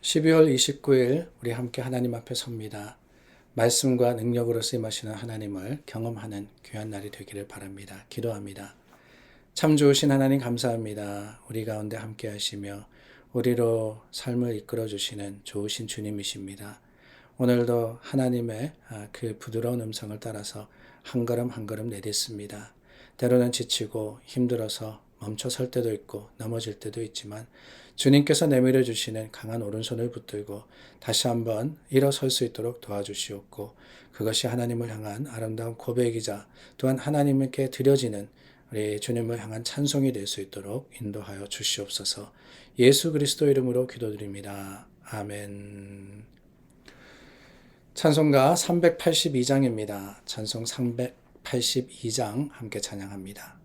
12월 29일 우리 함께 하나님 앞에 섭니다. 말씀과 능력으로 쓰임하시는 하나님을 경험하는 귀한 날이 되기를 바랍니다. 기도합니다. 참 좋으신 하나님 감사합니다. 우리 가운데 함께 하시며 우리로 삶을 이끌어 주시는 좋으신 주님이십니다. 오늘도 하나님의 그 부드러운 음성을 따라서 한 걸음 한 걸음 내딛습니다. 때로는 지치고 힘들어서 멈춰 설 때도 있고 넘어질 때도 있지만 주님께서 내밀어 주시는 강한 오른손을 붙들고 다시 한번 일어설 수 있도록 도와주시옵고, 그것이 하나님을 향한 아름다운 고백이자 또한 하나님께 드려지는 우리 주님을 향한 찬송이 될 수 있도록 인도하여 주시옵소서. 예수 그리스도 이름으로 기도드립니다. 아멘. 찬송가 382장입니다. 찬송 382장 함께 찬양합니다.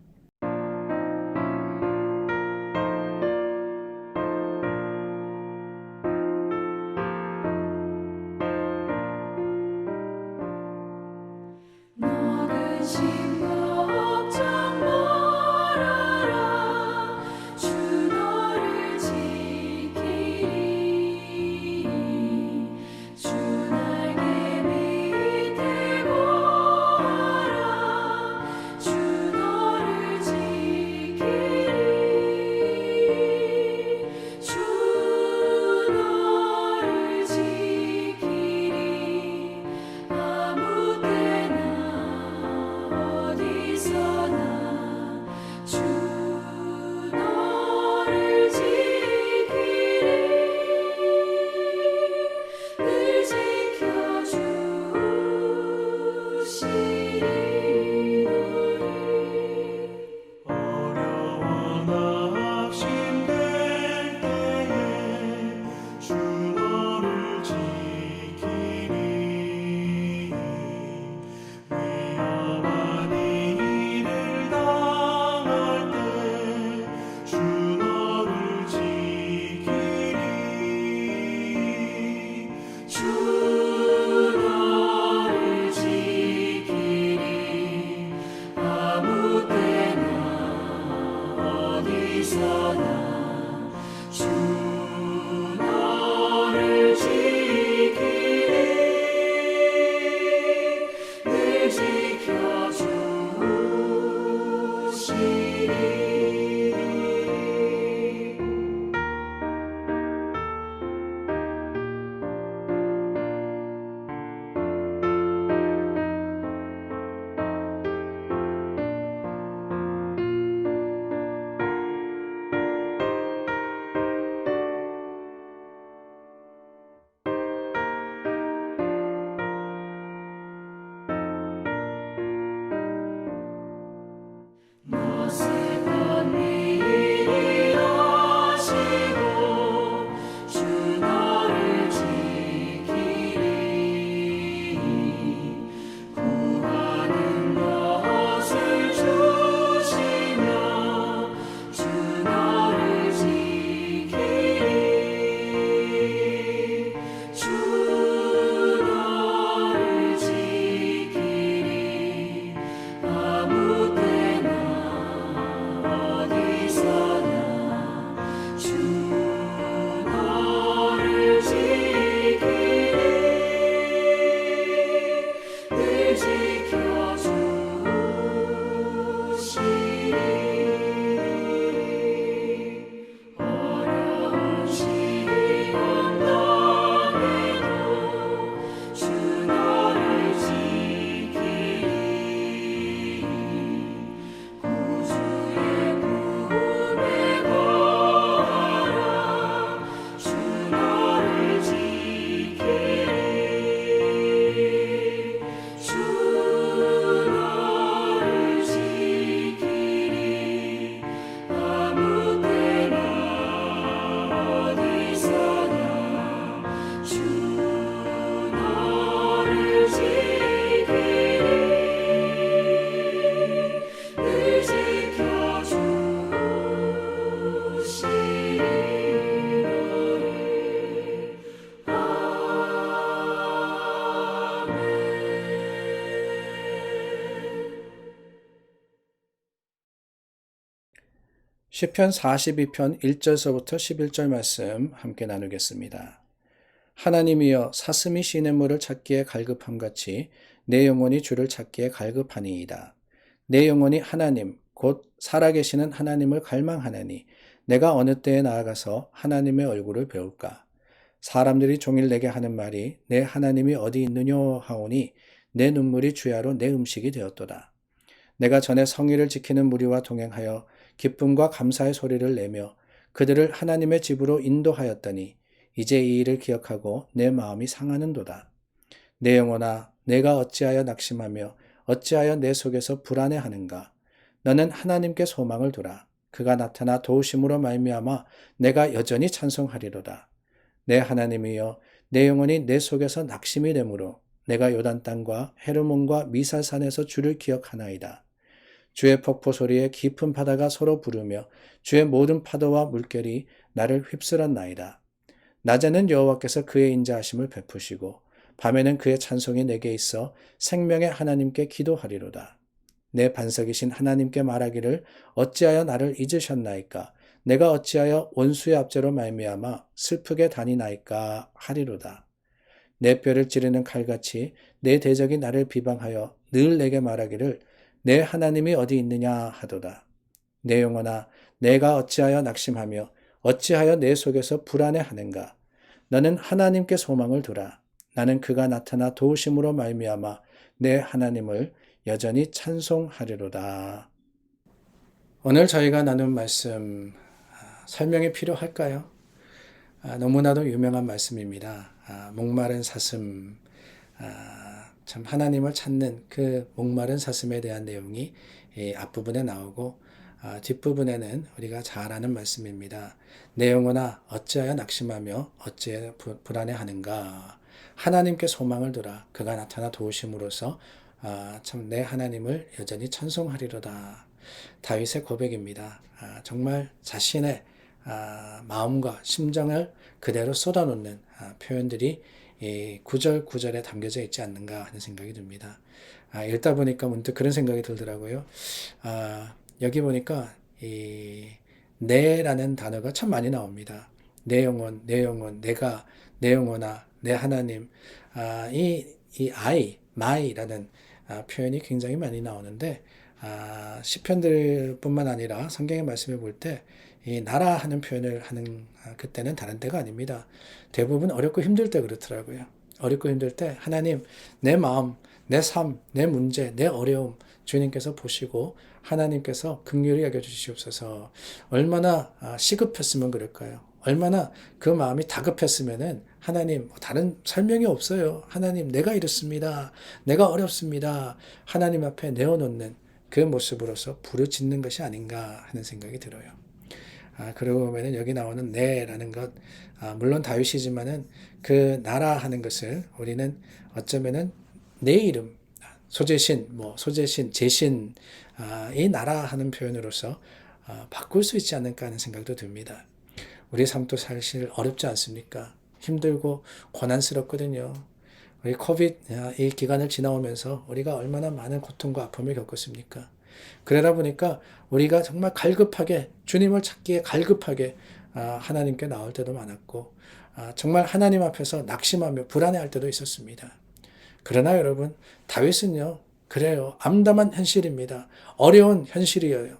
시편 42편 1절서부터 11절 말씀 함께 나누겠습니다. 하나님이여 사슴이 시냇물을 찾기에 갈급함같이 내 영혼이 주를 찾기에 갈급하니이다. 내 영혼이 하나님 곧 살아계시는 하나님을 갈망하나니 내가 어느 때에 나아가서 하나님의 얼굴을 배울까. 사람들이 종일 내게 하는 말이 내 하나님이 어디 있느냐 하오니 내 눈물이 주야로 내 음식이 되었도다. 내가 전에 성의를 지키는 무리와 동행하여 기쁨과 감사의 소리를 내며 그들을 하나님의 집으로 인도하였더니 이제 이 일을 기억하고 내 마음이 상하는도다. 내 영혼아 내가 어찌하여 낙심하며 어찌하여 내 속에서 불안해하는가. 너는 하나님께 소망을 두라. 그가 나타나 도우심으로 말미암아 내가 여전히 찬송하리로다. 내 하나님이여 내 영혼이 내 속에서 낙심이 되므로 내가 요단 땅과 헤르몬과 미사산에서 주를 기억하나이다. 주의 폭포 소리에 깊은 바다가 서로 부르며 주의 모든 파도와 물결이 나를 휩쓸었나이다. 낮에는 여호와께서 그의 인자하심을 베푸시고 밤에는 그의 찬송이 내게 있어 생명의 하나님께 기도하리로다. 내 반석이신 하나님께 말하기를 어찌하여 나를 잊으셨나이까. 내가 어찌하여 원수의 압제로 말미암아 슬프게 다니나이까 하리로다. 내 뼈를 찌르는 칼같이 내 대적이 나를 비방하여 늘 내게 말하기를 내 하나님이 어디 있느냐 하도다. 내 영혼아 내가 어찌하여 낙심하며 어찌하여 내 속에서 불안해하는가. 너는 하나님께 소망을 두라. 나는 그가 나타나 도우심으로 말미암아 내 하나님을 여전히 찬송하리로다. 오늘 저희가 나눈 말씀 설명이 필요할까요? 너무나도 유명한 말씀입니다. 목마른 사슴, 참 하나님을 찾는 그 목마른 사슴에 대한 내용이 앞부분에 나오고 뒷부분에는 우리가 잘 아는 말씀입니다. 내 영혼아 어찌하여 낙심하며 어찌하여 불안해하는가. 하나님께 소망을 두라. 그가 나타나 도우심으로써 참 내 하나님을 여전히 찬송하리로다. 다윗의 고백입니다. 정말 자신의 마음과 심정을 그대로 쏟아놓는 표현들이 이 구절구절에 담겨져 있지 않는가 하는 생각이 듭니다. 읽다 보니까 문득 그런 생각이 들더라고요. 여기 보니까 이 내라는 단어가 참 많이 나옵니다. 내 영혼, 내 영혼, 내가, 내 영혼아, 내 하나님. 이 I, my라는 표현이 굉장히 많이 나오는데 시편들뿐만 아니라 성경의 말씀을 볼 때 이 나라 하는 표현을 하는 그때는 다른 때가 아닙니다. 대부분 어렵고 힘들 때 그렇더라고요. 어렵고 힘들 때 하나님 내 마음, 내 삶, 내 문제, 내 어려움 주님께서 보시고 하나님께서 긍휼히 여겨주시옵소서. 얼마나 시급했으면 그럴까요? 얼마나 그 마음이 다급했으면은 하나님 다른 설명이 없어요. 하나님 내가 이렇습니다. 내가 어렵습니다. 하나님 앞에 내어놓는 그 모습으로서 부르짖는 것이 아닌가 하는 생각이 들어요. 그러고 보면은 여기 나오는 내라는 것, 물론 다윗이지만은 그 나라 하는 것을 우리는 어쩌면은 내 이름, 소재신, 소재신, 제신, 이 나라 하는 표현으로서 바꿀 수 있지 않을까 하는 생각도 듭니다. 우리 삶도 사실 어렵지 않습니까? 힘들고 고난스럽거든요. 우리 코비드 이 기간을 지나오면서 우리가 얼마나 많은 고통과 아픔을 겪었습니까? 그러다 보니까 우리가 정말 갈급하게 주님을 찾기에 갈급하게 하나님께 나올 때도 많았고 정말 하나님 앞에서 낙심하며 불안해할 때도 있었습니다. 그러나 여러분 다윗은요 그래요. 암담한 현실입니다. 어려운 현실이에요.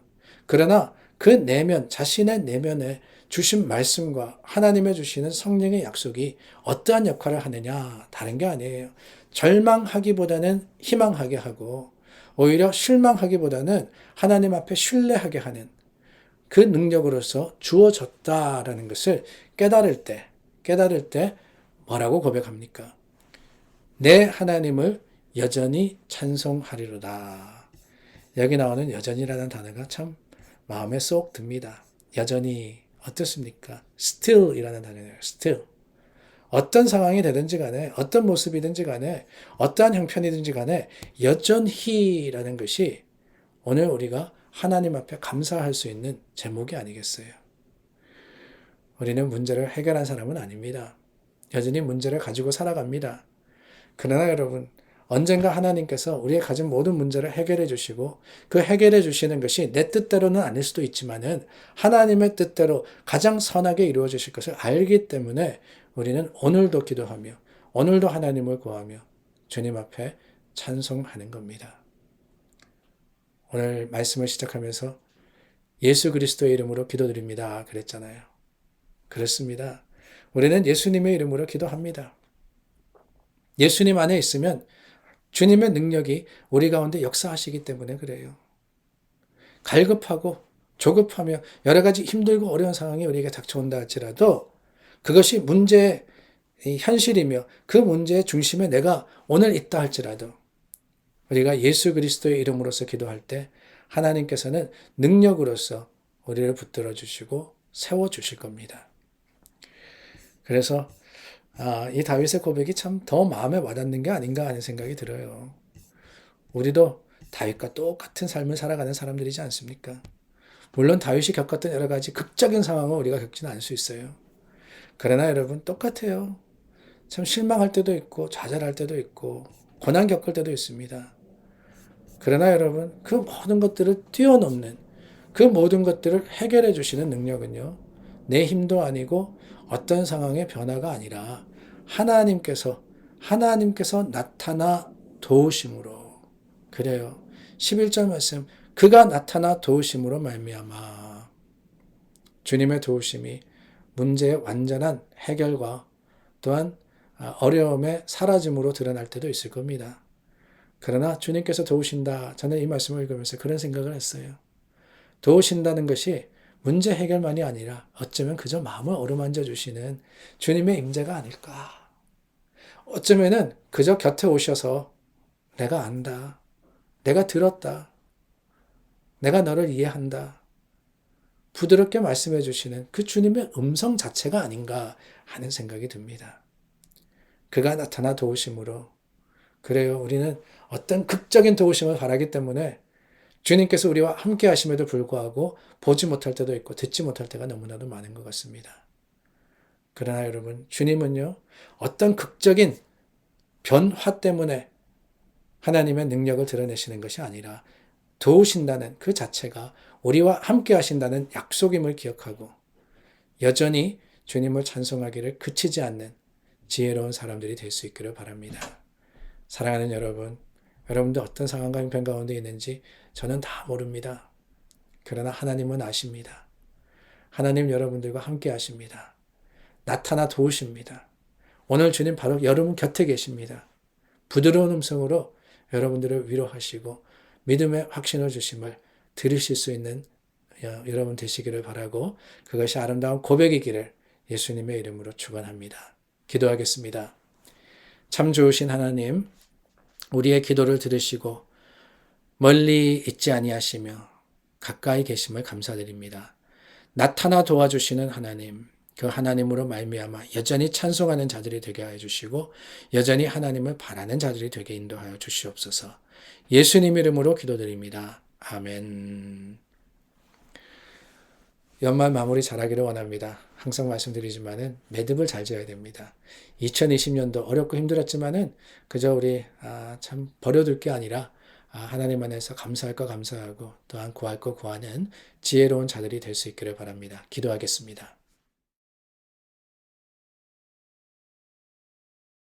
그러나 그 내면 자신의 내면에 주신 말씀과 하나님의 주시는 성령의 약속이 어떠한 역할을 하느냐 다른 게 아니에요. 절망하기보다는 희망하게 하고 오히려 실망하기보다는 하나님 앞에 신뢰하게 하는 그 능력으로서 주어졌다라는 것을 깨달을 때 뭐라고 고백합니까? 내 하나님을 여전히 찬송하리로다. 여기 나오는 여전히라는 단어가 참 마음에 쏙 듭니다. 여전히 어떻습니까? still이라는 단어예요. still. 어떤 상황이 되든지 간에 어떤 모습이든지 간에 어떠한 형편이든지 간에 여전히라는 것이 오늘 우리가 하나님 앞에 감사할 수 있는 제목이 아니겠어요? 우리는 문제를 해결한 사람은 아닙니다. 여전히 문제를 가지고 살아갑니다. 그러나 여러분 언젠가 하나님께서 우리의 가진 모든 문제를 해결해 주시고 그 해결해 주시는 것이 내 뜻대로는 아닐 수도 있지만은 하나님의 뜻대로 가장 선하게 이루어지실 것을 알기 때문에 우리는 오늘도 기도하며 오늘도 하나님을 구하며 주님 앞에 찬송하는 겁니다. 오늘 말씀을 시작하면서 예수 그리스도의 이름으로 기도드립니다 그랬잖아요. 그렇습니다. 우리는 예수님의 이름으로 기도합니다. 예수님 안에 있으면 주님의 능력이 우리 가운데 역사하시기 때문에 그래요. 갈급하고 조급하며 여러 가지 힘들고 어려운 상황이 우리에게 닥쳐온다 할지라도 그것이 문제의 현실이며 그 문제의 중심에 내가 오늘 있다 할지라도 우리가 예수 그리스도의 이름으로서 기도할 때 하나님께서는 능력으로서 우리를 붙들어 주시고 세워 주실 겁니다. 그래서 이 다윗의 고백이 참 더 마음에 와닿는 게 아닌가 하는 생각이 들어요. 우리도 다윗과 똑같은 삶을 살아가는 사람들이지 않습니까? 물론 다윗이 겪었던 여러 가지 극적인 상황을 우리가 겪지는 않을 수 있어요. 그러나 여러분 똑같아요. 참 실망할 때도 있고 좌절할 때도 있고 고난 겪을 때도 있습니다. 그러나 여러분 그 모든 것들을 뛰어넘는 그 모든 것들을 해결해 주시는 능력은요. 내 힘도 아니고 어떤 상황의 변화가 아니라 하나님께서 나타나 도우심으로 그래요. 11절 말씀 그가 나타나 도우심으로 말미암아 주님의 도우심이 문제의 완전한 해결과 또한 어려움의 사라짐으로 드러날 때도 있을 겁니다. 그러나 주님께서 도우신다. 저는 이 말씀을 읽으면서 그런 생각을 했어요. 도우신다는 것이 문제 해결만이 아니라 어쩌면 그저 마음을 어루만져 주시는 주님의 임재가 아닐까. 어쩌면은 그저 곁에 오셔서 내가 안다. 내가 들었다. 내가 너를 이해한다. 부드럽게 말씀해 주시는 그 주님의 음성 자체가 아닌가 하는 생각이 듭니다. 그가 나타나 도우심으로 그래요. 우리는 어떤 극적인 도우심을 바라기 때문에 주님께서 우리와 함께 하심에도 불구하고 보지 못할 때도 있고 듣지 못할 때가 너무나도 많은 것 같습니다. 그러나 여러분 주님은요. 어떤 극적인 변화 때문에 하나님의 능력을 드러내시는 것이 아니라 도우신다는 그 자체가 우리와 함께 하신다는 약속임을 기억하고 여전히 주님을 찬송하기를 그치지 않는 지혜로운 사람들이 될 수 있기를 바랍니다. 사랑하는 여러분, 여러분도 어떤 상황과 형편 가운데 있는지 저는 다 모릅니다. 그러나 하나님은 아십니다. 하나님 여러분들과 함께 하십니다. 나타나 도우십니다. 오늘 주님 바로 여러분 곁에 계십니다. 부드러운 음성으로 여러분들을 위로하시고 믿음의 확신을 주심을 들으실 수 있는 여러분 되시기를 바라고 그것이 아름다운 고백이기를 예수님의 이름으로 축원합니다. 기도하겠습니다. 참 좋으신 하나님, 우리의 기도를 들으시고 멀리 있지 아니하시며 가까이 계심을 감사드립니다. 나타나 도와주시는 하나님, 그 하나님으로 말미암아 여전히 찬송하는 자들이 되게 하여 주시고 여전히 하나님을 바라는 자들이 되게 인도하여 주시옵소서. 예수님 이름으로 기도드립니다. 아멘. 연말 마무리 잘하기를 원합니다. 항상 말씀드리지만은 매듭을 잘 지어야 됩니다. 2020년도 어렵고 힘들었지만은 그저 우리 참 버려둘 게 아니라 하나님 안에서 감사할 거 감사하고 또한 구할 거 구하는 지혜로운 자들이 될 수 있기를 바랍니다. 기도하겠습니다.